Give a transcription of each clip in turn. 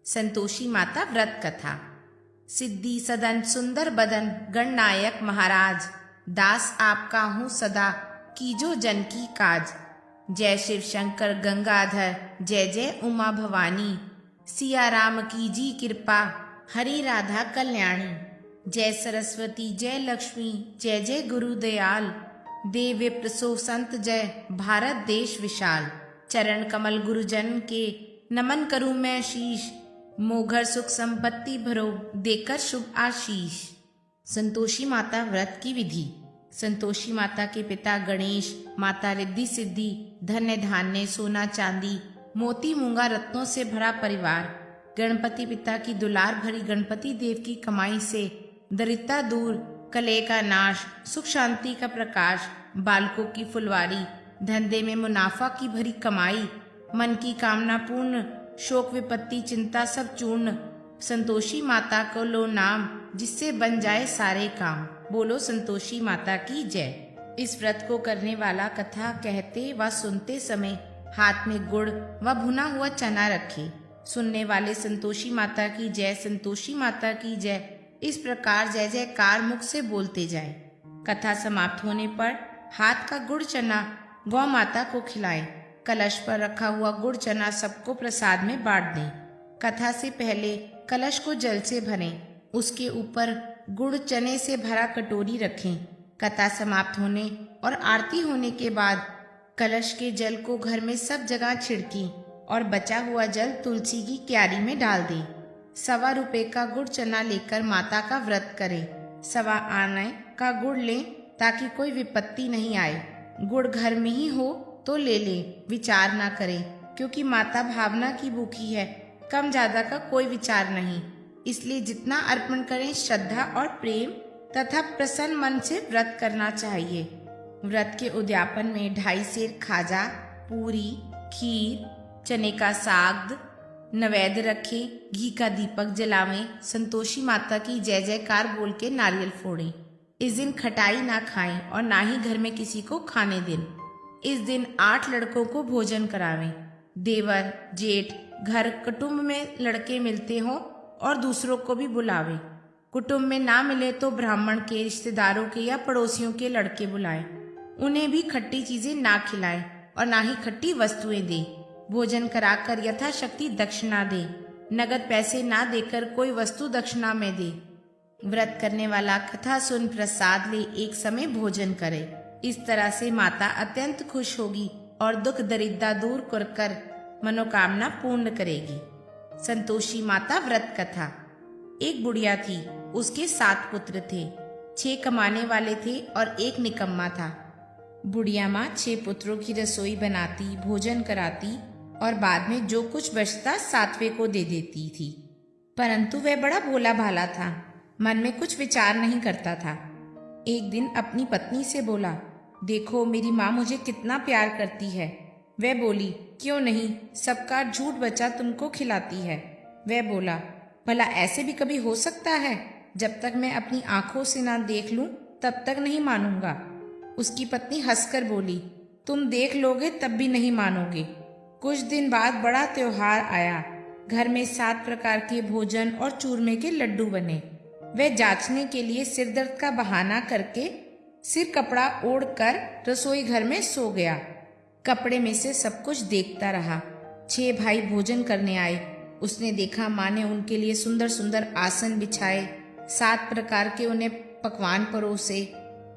संतोषी माता व्रत कथा। सिद्धि सदन सुंदर बदन गणनायक महाराज, दास आपका हूँ सदा कीजो जन की काज। जय शिव शंकर गंगाधर, जय जय उमा भवानी, सिया राम की जी कृपा, हरि राधा कल्याणी। जय सरस्वती जय लक्ष्मी, जय जय गुरु दयाल, देव विप्र सो संत जय, भारत देश विशाल। चरण कमल गुरुजन के नमन करूं मैं शीश, मोघर सुख संपत्ति भरो देकर शुभ आशीष। संतोषी माता व्रत की विधि। संतोषी माता के पिता गणेश, माता रिद्धि सिद्धि, धन्य धान्य सोना चांदी मोती मूंगा रत्नों से भरा परिवार। गणपति पिता की दुलार भरी गणपति देव की कमाई से दरिद्रता दूर, कलह का नाश, सुख शांति का प्रकाश। बालकों की फुलवारी, धंधे में मुनाफा की भरी कमाई, मन की कामना पूर्ण, शोक विपत्ति चिंता सब चूर्ण। संतोषी माता को लो नाम, जिससे बन जाए सारे काम। बोलो संतोषी माता की जय। इस व्रत को करने वाला कथा कहते व सुनते समय हाथ में गुड़ व भुना हुआ चना रखे। सुनने वाले संतोषी माता की जय, संतोषी माता की जय, इस प्रकार जय जयकार मुख से बोलते जाए। कथा समाप्त होने पर हाथ का गुड़ चना गौ माता को खिलाएं। कलश पर रखा हुआ गुड़ चना सबको प्रसाद में बांट दें। कथा से पहले कलश को जल से भरें, उसके ऊपर गुड़ चने से भरा कटोरी रखें। कथा समाप्त होने और आरती होने के बाद कलश के जल को घर में सब जगह छिड़की और बचा हुआ जल तुलसी की क्यारी में डाल दें। 1.25 रुपए का गुड़ चना लेकर माता का व्रत करें। 1.25 आने का गुड़ लें ताकि कोई विपत्ति नहीं आए। गुड़ घर में ही हो तो ले लें, विचार ना करें, क्योंकि माता भावना की भूखी है। कम ज्यादा का कोई विचार नहीं, इसलिए जितना अर्पण करें श्रद्धा और प्रेम तथा प्रसन्न मन से व्रत करना चाहिए। व्रत के उद्यापन में 2.5 सेर खाजा, पूरी, खीर, चने का साग, नैवेद्य रखें, घी का दीपक जलावें, संतोषी माता की जय जयकार बोल के नारियल फोड़ें। इस दिन खटाई ना खाएं और ना ही घर में किसी को खाने दें। इस दिन 8 लड़कों को भोजन करावें। देवर, जेठ, घर कुटुंब में लड़के मिलते हो और दूसरों को भी बुलावें। कुटुंब में ना मिले तो ब्राह्मण के, रिश्तेदारों के या पड़ोसियों के लड़के बुलाएं। उन्हें भी खट्टी चीजें ना खिलाएं और ना ही खट्टी वस्तुएं दें। भोजन कराकर यथाशक्ति दक्षिणा दे। नगद पैसे ना देकर कोई वस्तु दक्षिणा में दे। व्रत करने वाला कथा सुन प्रसाद ले एक समय भोजन करे। इस तरह से माता अत्यंत खुश होगी और दुख दरिद्रता दूर कर मनोकामना पूर्ण करेगी। संतोषी माता व्रत कथा। एक बुढ़िया थी, उसके 7 पुत्र थे। 6 कमाने वाले थे और 1 निकम्मा था। बुढ़िया माँ 6 पुत्रों की रसोई बनाती, भोजन कराती और बाद में जो कुछ बचता 7वें को दे देती थी। परंतु वह बड़ा भोला भाला था, मन में कुछ विचार नहीं करता था। एक दिन अपनी पत्नी से बोला, देखो मेरी माँ मुझे कितना प्यार करती है। वह बोली, क्यों नहीं, सबका झूठ बचा तुमको खिलाती है। वह बोला, भला ऐसे भी कभी हो सकता है? जब तक मैं अपनी आंखों से ना देख लूं तब तक नहीं मानूंगा। उसकी पत्नी हंसकर बोली, तुम देख लोगे तब भी नहीं मानोगे। कुछ दिन बाद बड़ा त्योहार आया। घर में 7 प्रकार के भोजन और चूरमे के लड्डू बने। वह जांचने के लिए सिर दर्द का बहाना करके सिर कपड़ा ओढ़कर रसोई घर में सो गया। कपड़े में से सब कुछ देखता रहा। 6 भाई भोजन करने आए। उसने देखा माँ ने उनके लिए सुंदर सुंदर आसन बिछाए, 7 प्रकार के उन्हें पकवान परोसे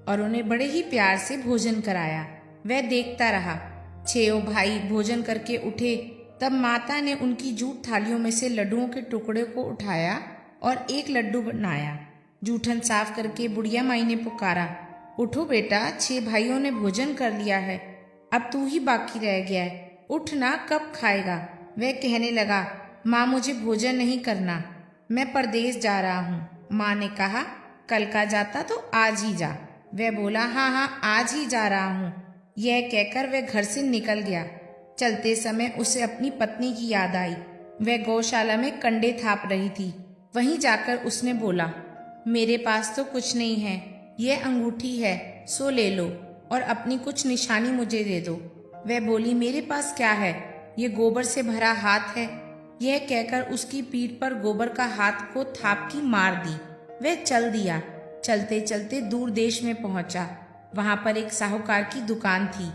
और उन्हें बड़े ही प्यार से भोजन कराया। वह देखता रहा। 6 भाई भोजन करके उठे तब माता ने उनकी जूठ थालियों में से लड्डुओं के टुकड़े को उठाया और 1 लड्डू बनाया। जूठन साफ करके बुढ़िया माई ने पुकारा, उठो बेटा, 6 भाइयों ने भोजन कर लिया है, अब तू ही बाकी रह गया है, उठ ना, कब खाएगा? वह कहने लगा, माँ मुझे भोजन नहीं करना, मैं परदेश जा रहा हूँ। माँ ने कहा, कल का जाता तो आज ही जा। वह बोला, हाँ हाँ आज ही जा रहा हूँ। यह कहकर वह घर से निकल गया। चलते समय उसे अपनी पत्नी की याद आई। वह गौशाला में कंडे थाप रही थी। वहीं जाकर उसने बोला, मेरे पास तो कुछ नहीं है, यह अंगूठी है, सो ले लो और अपनी कुछ निशानी मुझे दे दो। वह बोली, मेरे पास क्या है, ये गोबर से भरा हाथ है, यह कहकर उसकी पीठ पर गोबर का हाथ को थापकी मार दी। वह चल दिया। चलते चलते दूर देश में पहुंचा। वहां पर एक साहूकार की दुकान थी।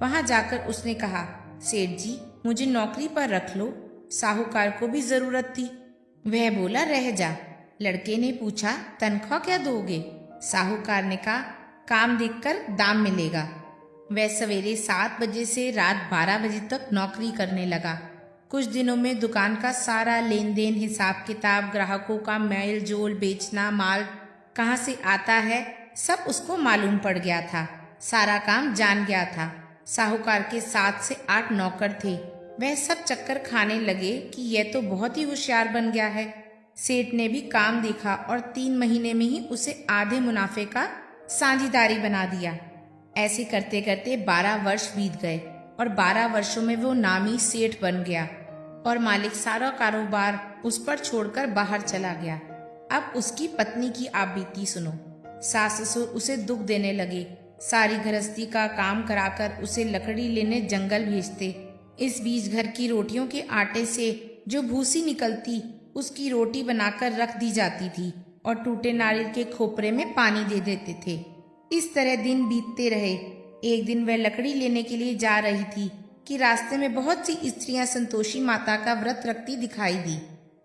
वहां जाकर उसने कहा, सेठ जी मुझे नौकरी पर रख लो। साहूकार को भी जरूरत थी। वह बोला, रह जा। लड़के ने पूछा, तनख्वाह क्या दोगे? साहूकार ने कहा, काम देखकर दाम मिलेगा। वह सवेरे 7 बजे से रात 12 बजे तक नौकरी करने लगा। कुछ दिनों में दुकान का सारा लेन देन, हिसाब किताब, ग्राहकों का मेल जोल, बेचना माल कहाँ से आता है, सब उसको मालूम पड़ गया था। सारा काम जान गया था। साहूकार के 7 से 8 नौकर थे। वह सब चक्कर खाने लगे कि यह तो बहुत ही होशियार बन गया है। सेठ ने भी काम देखा और 3 महीने में ही उसे आधे मुनाफे का साझीदारी बना दिया। ऐसे करते करते 12 वर्ष बीत गए और 12 वर्षों में वो नामी सेठ बन गया और मालिक सारा कारोबार उस पर छोड़कर बाहर चला गया। अब उसकी पत्नी की आप बीती सुनो। सास ससुर उसे दुख देने लगे। सारी गृहस्थी का काम कराकर उसे लकड़ी लेने जंगल भेजते। इस बीच घर की रोटियों के आटे से जो भूसी निकलती उसकी रोटी बनाकर रख दी जाती थी और टूटे नारियल के खोपरे में पानी दे देते थे। इस तरह दिन बीतते रहे। एक दिन वह लकड़ी लेने के लिए जा रही थी कि रास्ते में बहुत सी स्त्रियां संतोषी माता का व्रत रखती दिखाई दी।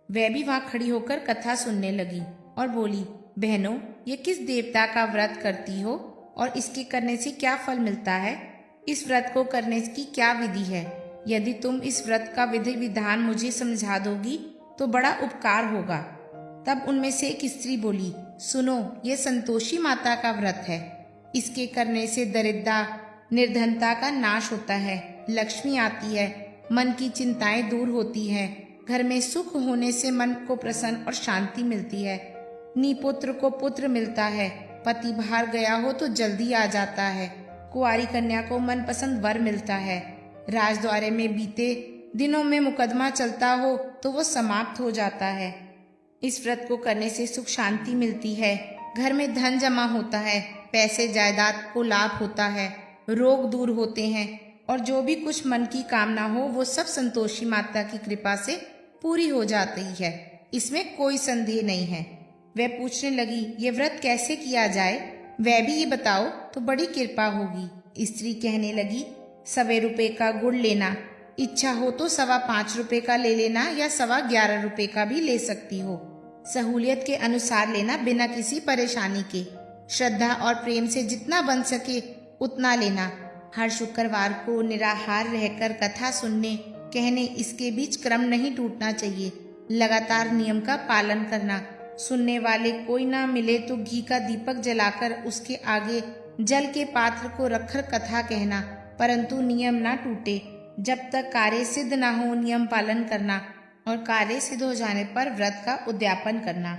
वह भी वहां खड़ी होकर कथा सुनने लगी और बोली, बहनों ये किस देवता का व्रत करती हो और इसके करने से क्या फल मिलता है? इस व्रत को करने की क्या विधि है? यदि तुम इस व्रत का विधि विधान मुझे समझा दोगी तो बड़ा उपकार होगा। तब उनमें से एक स्त्री बोली, सुनो, ये संतोषी माता का व्रत है। इसके करने से दरिद्रता निर्धनता का नाश होता है, लक्ष्मी आती है, मन की चिंताएं दूर होती है, घर में सुख होने से मन को प्रसन्न और शांति मिलती है, निपुत्र को पुत्र मिलता है, पति बाहर गया हो तो जल्दी आ जाता है, कुंवारी कन्या को मनपसंद वर मिलता है, राजद्वारे में बीते दिनों में मुकदमा चलता हो तो वो समाप्त हो जाता है। इस व्रत को करने से सुख शांति मिलती है, घर में धन जमा होता है, पैसे जायदाद को लाभ होता है, रोग दूर होते हैं और जो भी कुछ मन की कामना हो वो सब संतोषी माता की कृपा से पूरी हो जाती है। इसमें कोई संदेह नहीं है। वह पूछने लगी, ये व्रत कैसे किया जाए? वह भी ये बताओ तो बड़ी कृपा होगी। स्त्री कहने लगी, 1.25 रुपए का गुड़ लेना, इच्छा हो तो 5.25 रुपए का ले लेना या 11.25 रुपए का भी ले सकती हो। सहूलियत के अनुसार लेना, बिना किसी परेशानी के। श्रद्धा और प्रेम से जितना बन सके उतना लेना। हर शुक्रवार को निराहार रहकर कथा सुनने कहने इसके बीच क्रम नहीं टूटना चाहिए। लगातार नियम का पालन करना। सुनने वाले कोई ना मिले तो घी का दीपक जलाकर उसके आगे जल के पात्र को रखकर कथा कहना, परंतु नियम ना टूटे। जब तक कार्य सिद्ध ना हो नियम पालन करना और कार्य सिद्ध हो जाने पर व्रत का उद्यापन करना।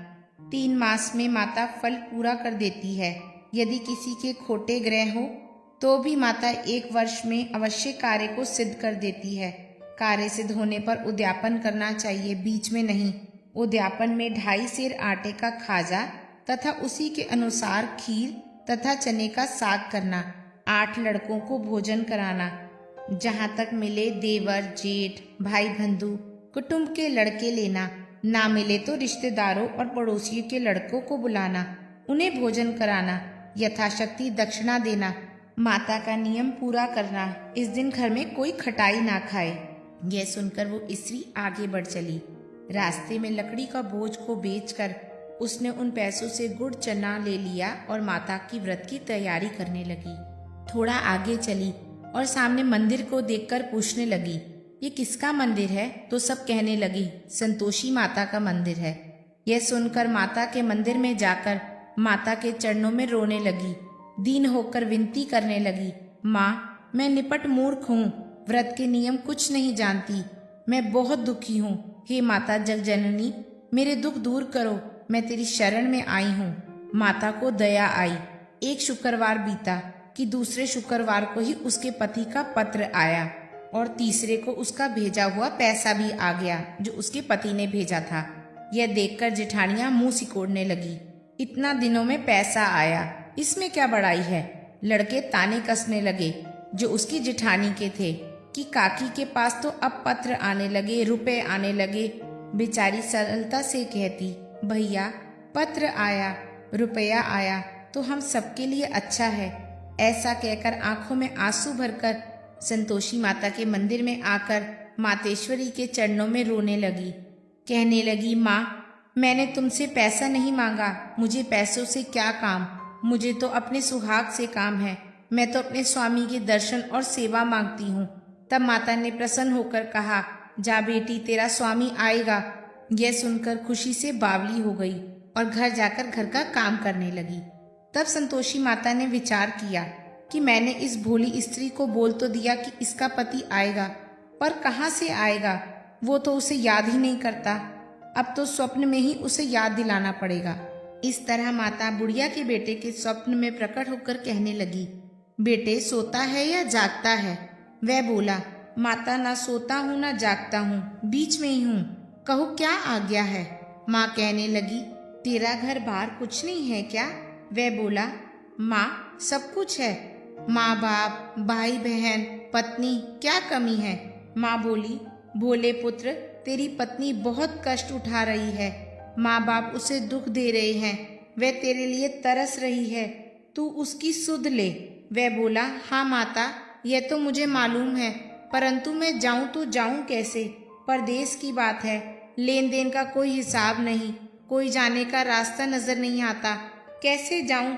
3 मास में माता फल पूरा कर देती है। यदि किसी के खोटे ग्रह हो तो भी माता 1 वर्ष में अवश्य कार्य को सिद्ध कर देती है। कार्य सिद्ध होने पर उद्यापन करना चाहिए, बीच में नहीं। उद्यापन में 2.5 सेर आटे का खाजा तथा उसी के अनुसार खीर तथा चने का साग करना। 8 लड़कों को भोजन कराना। जहाँ तक मिले देवर जेठ भाई बंधु कुटुंब के लड़के लेना, ना मिले तो रिश्तेदारों और पड़ोसियों के लड़कों को बुलाना, उन्हें भोजन कराना, यथाशक्ति दक्षिणा देना। माता का नियम पूरा करना। इस दिन घर में कोई खटाई ना खाए। यह सुनकर वो स्त्री आगे बढ़ चली। रास्ते में लकड़ी का बोझ को बेचकर उसने उन पैसों से गुड़ चना ले लिया और माता की व्रत की तैयारी करने लगी। थोड़ा आगे चली और सामने मंदिर को देखकर पूछने लगी, ये किसका मंदिर है? तो सब कहने लगी, संतोषी माता का मंदिर है। यह सुनकर माता के मंदिर में जाकर माता के चरणों में रोने लगी। दीन होकर विनती करने लगी, माँ मैं निपट मूर्ख हूँ, व्रत के नियम कुछ नहीं जानती, मैं बहुत दुखी हूँ। हे माता जगजननी, मेरे दुख दूर करो, मैं तेरी शरण में आई हूँ। माता को दया आई। एक शुक्रवार बीता कि दूसरे शुक्रवार को ही उसके पति का पत्र आया और तीसरे को उसका भेजा हुआ पैसा भी आ गया जो उसके पति ने भेजा था। यह देखकर जेठानियां मुंह सिकोड़ने लगी। इतना दिनों में पैसा आया, इसमें क्या बड़ाई है? लड़के ताने कसने लगे जो उसकी जेठानी के थे। कि काकी के पास तो अब पत्र आने लगे, रुपए आने लगे। बेचारी सरलता से कहती, भैया पत्र आया, रुपया आया तो हम सबके लिए अच्छा है। ऐसा कहकर आंखों में आंसू भरकर संतोषी माता के मंदिर में आकर मातेश्वरी के चरणों में रोने लगी। कहने लगी, माँ मैंने तुमसे पैसा नहीं मांगा, मुझे पैसों से क्या काम, मुझे तो अपने सुहाग से काम है। मैं तो अपने स्वामी के दर्शन और सेवा मांगती हूँ। तब माता ने प्रसन्न होकर कहा, जा बेटी तेरा स्वामी आएगा। यह सुनकर खुशी से बावली हो गई और घर जाकर घर का काम करने लगी। तब संतोषी माता ने विचार किया कि मैंने इस भोली स्त्री को बोल तो दिया कि इसका पति आएगा, पर कहाँ से आएगा, वो तो उसे याद ही नहीं करता। अब तो स्वप्न में ही उसे याद दिलाना पड़ेगा। इस तरह माता बुढ़िया के बेटे के स्वप्न में प्रकट होकर कहने लगी, बेटे सोता है या जागता है? वह बोला, माता ना सोता हूँ ना जागता हूँ, बीच में ही हूँ, कहो क्या आज्ञा है? माँ कहने लगी, तेरा घर बार कुछ नहीं है क्या? वह बोला, माँ सब कुछ है, माँ बाप भाई बहन पत्नी, क्या कमी है? माँ बोली, भोले पुत्र तेरी पत्नी बहुत कष्ट उठा रही है, माँ बाप उसे दुख दे रहे हैं, वह तेरे लिए तरस रही है, तू उसकी सुध ले। वह बोला, हाँ माता यह तो मुझे मालूम है, परंतु मैं जाऊं तो जाऊं कैसे? परदेश की बात है, लेन देन का कोई हिसाब नहीं, कोई जाने का रास्ता नजर नहीं आता, कैसे जाऊं?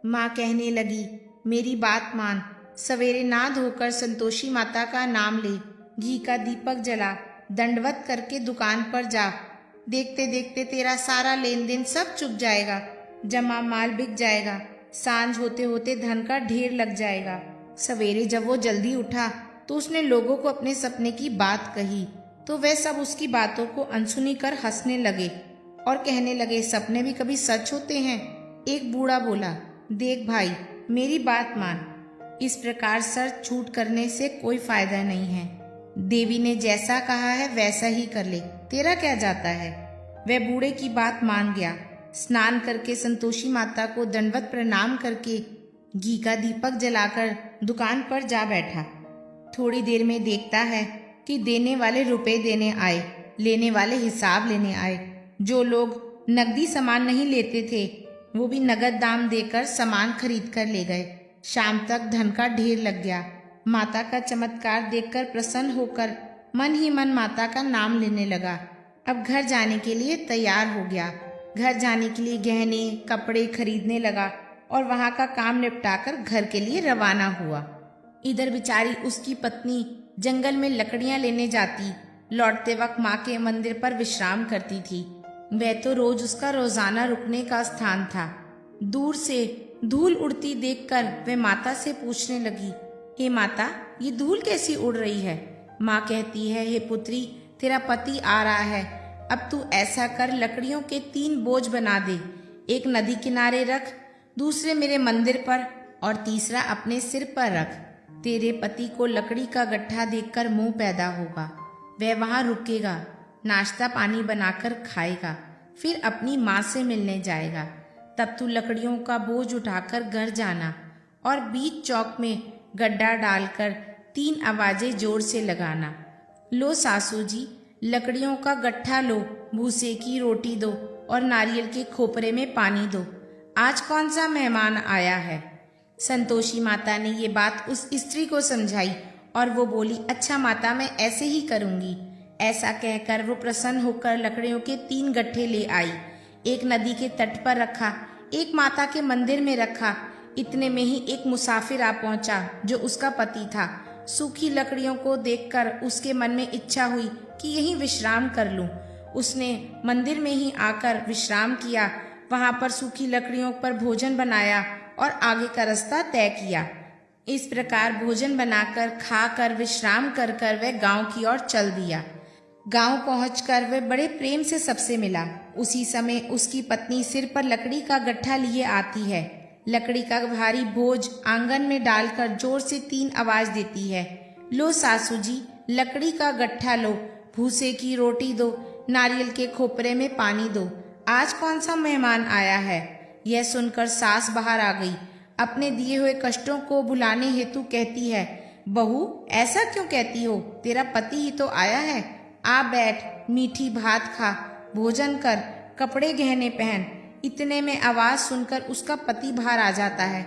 माँ कहने लगी, मेरी बात मान, सवेरे ना धोकर संतोषी माता का नाम ले, घी का दीपक जला, दंडवत करके दुकान पर जा, देखते देखते तेरा सारा लेन देन सब चुक जाएगा, जमा माल बिक जाएगा, सांझ होते होते धन का ढेर लग जाएगा। सवेरे जब वो जल्दी उठा तो उसने लोगों को अपने सपने की बात कही, तो वे सब उसकी बातों को अनसुनी कर हंसने लगे और कहने लगे, सपने भी कभी सच होते हैं? एक बूढ़ा बोला, देख भाई मेरी बात मान, इस प्रकार सर छूट करने से कोई फायदा नहीं है। देवी ने जैसा कहा है वैसा ही कर ले, तेरा क्या जाता है? वह बूढ़े की बात मान गया। स्नान करके संतोषी माता को दंडवत प्रणाम करके घी का दीपक जलाकर दुकान पर जा बैठा। थोड़ी देर में देखता है कि देने वाले रुपए देने आए, लेने वाले हिसाब लेने आए। जो लोग नकदी सामान नहीं लेते थे वो भी नगद दाम देकर सामान खरीद कर ले गए। शाम तक धन का ढेर लग गया। माता का चमत्कार देखकर प्रसन्न होकर मन ही मन माता का नाम लेने लगा। अब घर जाने के लिए तैयार हो गया। घर जाने के लिए गहने कपड़े खरीदने लगा और वहां का काम निपटाकर घर के लिए रवाना हुआ। इधर बेचारी उसकी पत्नी जंगल में लकड़ियां लेने जाती, लौटते वक्त माँ के मंदिर पर विश्राम करती थी। वह तो रोज उसका रोजाना रुकने का स्थान था। दूर से धूल उड़ती देखकर वह माता से पूछने लगी, हे माता ये धूल कैसी उड़ रही है? माँ कहती है, हे पुत्री तेरा पति आ रहा है, अब तू ऐसा कर लकड़ियों के 3 बोझ बना दे, एक नदी किनारे रख, दूसरे मेरे मंदिर पर और तीसरा अपने सिर पर रख। तेरे पति को लकड़ी का गट्ठा देखकर मोह पैदा होगा, वह वहां रुकेगा, नाश्ता पानी बनाकर खाएगा, फिर अपनी माँ से मिलने जाएगा। तब तू लकड़ियों का बोझ उठाकर घर जाना और बीच चौक में गड्ढा डालकर 3 आवाजें जोर से लगाना, लो सासू जी लकड़ियों का गट्ठा लो, भूसे की रोटी दो और नारियल के खोपरे में पानी दो, आज कौन सा मेहमान आया है। संतोषी माता ने ये बात उस स्त्री को समझाई और वो बोली, अच्छा माता मैं ऐसे ही करूंगी। ऐसा कहकर वो प्रसन्न होकर लकड़ियों के 3 गट्ठे ले आई। एक नदी के तट पर रखा, एक माता के मंदिर में रखा। इतने में ही एक मुसाफिर आ पहुंचा जो उसका पति था। सूखी लकड़ियों को देखकर उसके मन में इच्छा हुई कि यहीं विश्राम कर लूं। उसने मंदिर में ही आकर विश्राम किया, वहां पर सूखी लकड़ियों पर भोजन बनाया और आगे का रास्ता तय किया। इस प्रकार भोजन बनाकर खाकर विश्राम कर कर वह गांव की ओर चल दिया। गांव पहुंचकर वह बड़े प्रेम से सबसे मिला। उसी समय उसकी पत्नी सिर पर लकड़ी का गट्ठा लिए आती है। लकड़ी का भारी बोझ आंगन में डालकर जोर से 3 आवाज देती है, लो सासू जी लकड़ी का गट्ठा लो, भूसे की रोटी दो, नारियल के खोपरे में पानी दो, आज कौन सा मेहमान आया है। यह सुनकर सास बाहर आ गई। अपने दिए हुए कष्टों को भुलाने हेतु कहती है, बहू, ऐसा क्यों कहती हो? तेरा पति ही तो आया है। आ बैठ, मीठी भात खा, भोजन कर, कपड़े गहने पहन। इतने में आवाज सुनकर उसका पति बाहर आ जाता है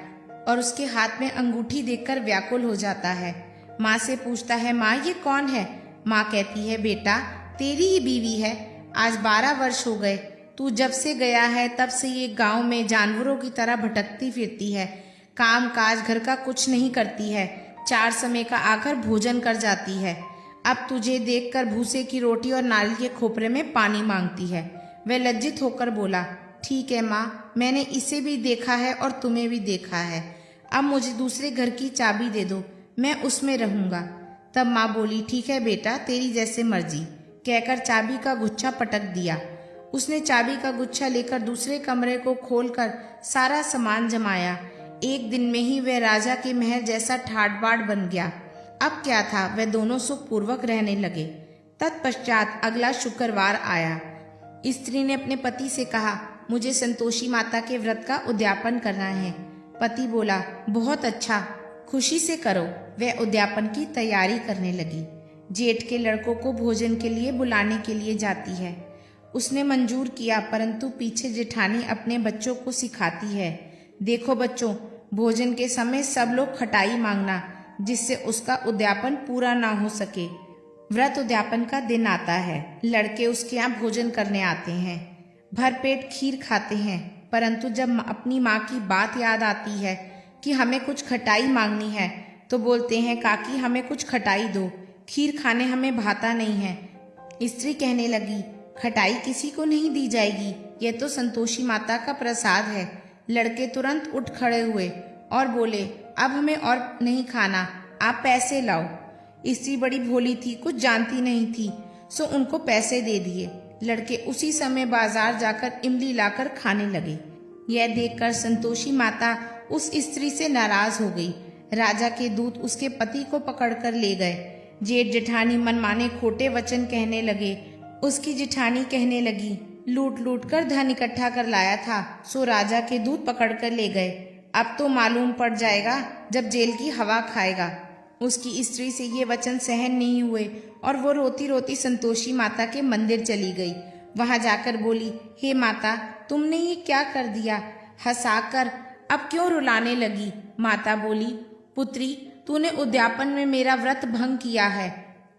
और उसके हाथ में अंगूठी देखकर व्याकुल हो जाता है। माँ से पूछता है, माँ ये कौन है? माँ कहती है, बेटा तेरी ही बीवी है। आज 12 वर्ष हो गए। तू जब से गया है तब से ये गांव में जानवरों की तरह भटकती फिरती है। काम काज घर का कुछ नहीं करती है। 4 समय का आकर भोजन कर जाती है। अब तुझे देखकर भूसे की रोटी और नारियल के खोपरे में पानी मांगती है। वह लज्जित होकर बोला, ठीक है माँ, मैंने इसे भी देखा है और तुम्हें भी देखा है। अब मुझे दूसरे घर की चाबी दे दो, मैं उसमें रहूंगा। तब माँ बोली, ठीक है बेटा, तेरी जैसे मर्जी, कहकर चाबी का गुच्छा पटक दिया। उसने चाबी का गुच्छा लेकर दूसरे कमरे को खोलकर सारा सामान जमाया। एक दिन में ही वह राजा के महल जैसा ठाट बाट बन गया। अब क्या था, वह दोनों सुखपूर्वक रहने लगे। तत्पश्चात अगला शुक्रवार आया। स्त्री ने अपने पति से कहा, मुझे संतोषी माता के व्रत का उद्यापन करना है। पति बोला, बहुत अच्छा, खुशी से करो। वह उद्यापन की तैयारी करने लगी। जेठ के लड़कों को भोजन के लिए बुलाने के लिए जाती है। उसने मंजूर किया, परंतु पीछे जेठानी अपने बच्चों को सिखाती है, देखो बच्चों, भोजन के समय सब लोग खटाई मांगना, जिससे उसका उद्यापन पूरा ना हो सके। व्रत उद्यापन का दिन आता है। लड़के उसके यहाँ भोजन करने आते हैं, भरपेट खीर खाते हैं, परंतु जब अपनी माँ की बात याद आती है कि हमें कुछ खटाई मांगनी है, तो बोलते हैं, काकी हमें कुछ खटाई दो, खीर खाने हमें भाता नहीं है। स्त्री कहने लगी, खटाई किसी को नहीं दी जाएगी, यह तो संतोषी माता का प्रसाद है। लड़के तुरंत उठ खड़े हुए और बोले, अब हमें और नहीं खाना, आप पैसे लाओ। स्त्री बड़ी भोली थी, कुछ जानती नहीं थी, सो उनको पैसे दे दिए। लड़के उसी समय बाजार जाकर इमली लाकर खाने लगे। यह देखकर संतोषी माता उस स्त्री से नाराज हो गई। राजा के दूत उसके पति को पकड़कर ले गए। जेठ जेठानी मनमाने खोटे वचन कहने लगे। उसकी जेठानी कहने लगी, लूट लूट कर धन इकट्ठा कर लाया था, सो राजा के दूत पकड़कर ले गए। अब तो मालूम पड़ जाएगा जब जेल की हवा खाएगा। उसकी स्त्री से ये वचन सहन नहीं हुए और वो रोती रोती संतोषी माता के मंदिर चली गई। वहां जाकर बोली, हे माता, तुमने ये क्या कर दिया? हंसाकर अब क्यों रुलाने लगी? माता बोली, पुत्री, तूने उद्यापन में मेरा व्रत भंग किया है।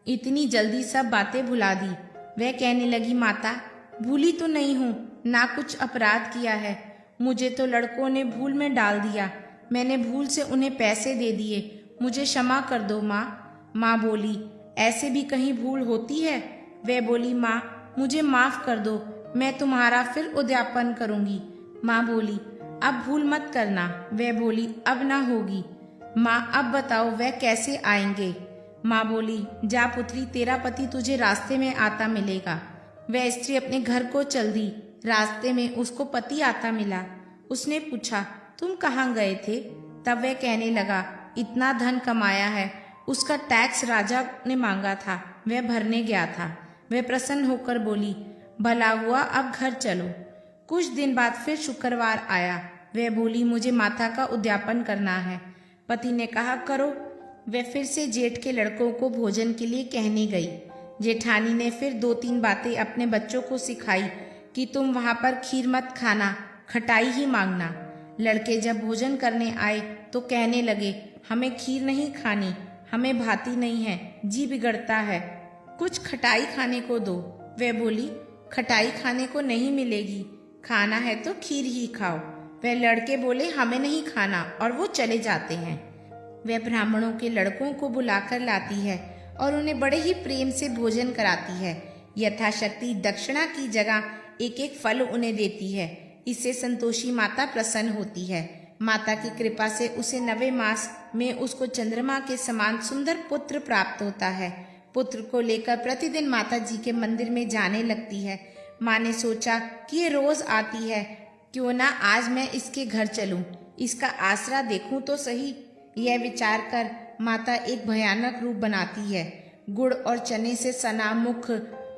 इतनी जल्दी सब बातें भुला दी। वह कहने लगी, माता, भूली तो नहीं हूँ, ना कुछ अपराध किया है। मुझे तो लड़कों ने भूल में डाल दिया, मैंने भूल से उन्हें पैसे दे दिए, मुझे क्षमा कर दो माँ। माँ बोली, ऐसे भी कहीं भूल होती है? वह बोली, माँ मुझे माफ कर दो, मैं तुम्हारा फिर उद्यापन करूंगी। माँ बोली, अब भूल मत करना। वह बोली, अब ना होगी। माँ अब बताओ वह कैसे आएंगे? माँ बोली, जा पुत्री, तेरा पति तुझे रास्ते में आता मिलेगा। वह स्त्री अपने घर को चल दी। रास्ते में उसको पति आता मिला। उसने पूछा, तुम कहाँ गए थे? तब वह कहने लगा, इतना धन कमाया है, उसका टैक्स राजा ने मांगा था, वह भरने गया था। वह प्रसन्न होकर बोली, भला हुआ, अब घर चलो। कुछ दिन बाद फिर शुक्रवार आया। वह बोली, मुझे माता का उद्यापन करना है। पति ने कहा, करो। वह फिर से जेठ के लड़कों को भोजन के लिए कहने गई। जेठानी ने फिर 2-3 बातें अपने बच्चों को सिखाई कि तुम वहां पर खीर मत खाना, खटाई ही मांगना। लड़के जब भोजन करने आए तो कहने लगे, हमें खीर नहीं खानी, हमें भाती नहीं है, जी बिगड़ता है, कुछ खटाई खाने को दो। वह बोली, खटाई खाने को नहीं मिलेगी, खाना है तो खीर ही खाओ। वह लड़के बोले, हमें नहीं खाना, और वो चले जाते हैं। वह ब्राह्मणों के लड़कों को बुलाकर लाती है और उन्हें बड़े ही प्रेम से भोजन कराती है। यथाशक्ति दक्षिणा की जगह एक एक फल उन्हें देती है। इससे संतोषी माता प्रसन्न होती है। माता की कृपा से उसे 9वें मास में उसको चंद्रमा के समान सुंदर पुत्र प्राप्त होता है। पुत्र को लेकर प्रतिदिन माता जी के मंदिर में जाने लगती है। माँ ने सोचा कि ये रोज आती है, क्यों ना आज मैं इसके घर चलूं, इसका आसरा देखूं तो सही। यह विचार कर माता एक भयानक रूप बनाती है। गुड़ और चने से सना मुख,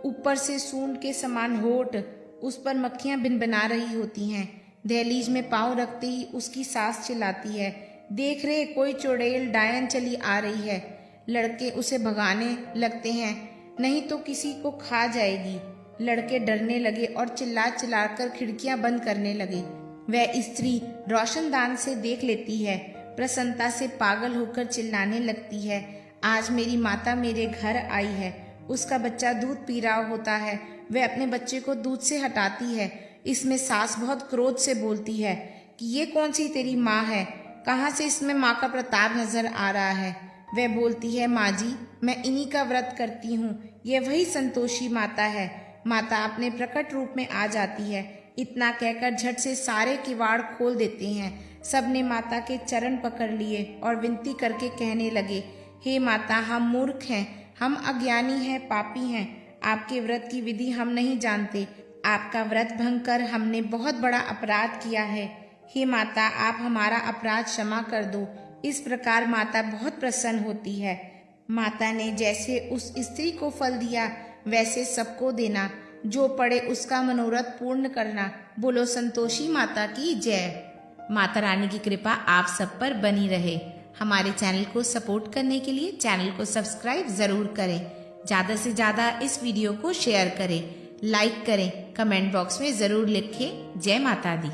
ऊपर से सूंड के समान होठ, उस पर मक्खियां भिनभिना रही होती हैं। दहलीज में पांव रखते ही उसकी सास चिल्लाती है, देख रे, कोई चुड़ैल डायन चली आ रही है। लड़के उसे भगाने लगते हैं, नहीं तो किसी को खा जाएगी। लड़के डरने लगे और चिल्ला चिल्लाकर खिड़कियां बंद करने लगे। वह स्त्री रोशनदान से देख लेती है, प्रसन्नता से पागल होकर चिल्लाने लगती है, आज मेरी माता मेरे घर आई है। उसका बच्चा दूध पी रहा होता है, वह अपने बच्चे को दूध से हटाती है। इसमें सास बहुत क्रोध से बोलती है कि ये कौन सी तेरी माँ है, कहाँ से इसमें माँ का प्रताप नजर आ रहा है। वह बोलती है, माँ जी मैं इन्हीं का व्रत करती हूँ, ये वही संतोषी माता है। माता अपने प्रकट रूप में आ जाती है। इतना कहकर झट से सारे किवाड़ खोल देते हैं। सबने माता के चरण पकड़ लिए और विनती करके कहने लगे, हे माता हम मूर्ख हैं, हम अज्ञानी हैं, पापी हैं, आपके व्रत की विधि हम नहीं जानते। आपका व्रत भंग कर हमने बहुत बड़ा अपराध किया है। हे माता आप हमारा अपराध क्षमा कर दो। इस प्रकार माता बहुत प्रसन्न होती है। माता ने जैसे उस स्त्री को फल दिया वैसे सबको देना, जो पड़े उसका मनोरथ पूर्ण करना। बोलो संतोषी माता की जय। माता रानी की कृपा आप सब पर बनी रहे। हमारे चैनल को सपोर्ट करने के लिए चैनल को सब्सक्राइब जरूर करें। ज़्यादा से ज़्यादा इस वीडियो को शेयर करें, लाइक करें, कमेंट बॉक्स में ज़रूर लिखें जय माता दी।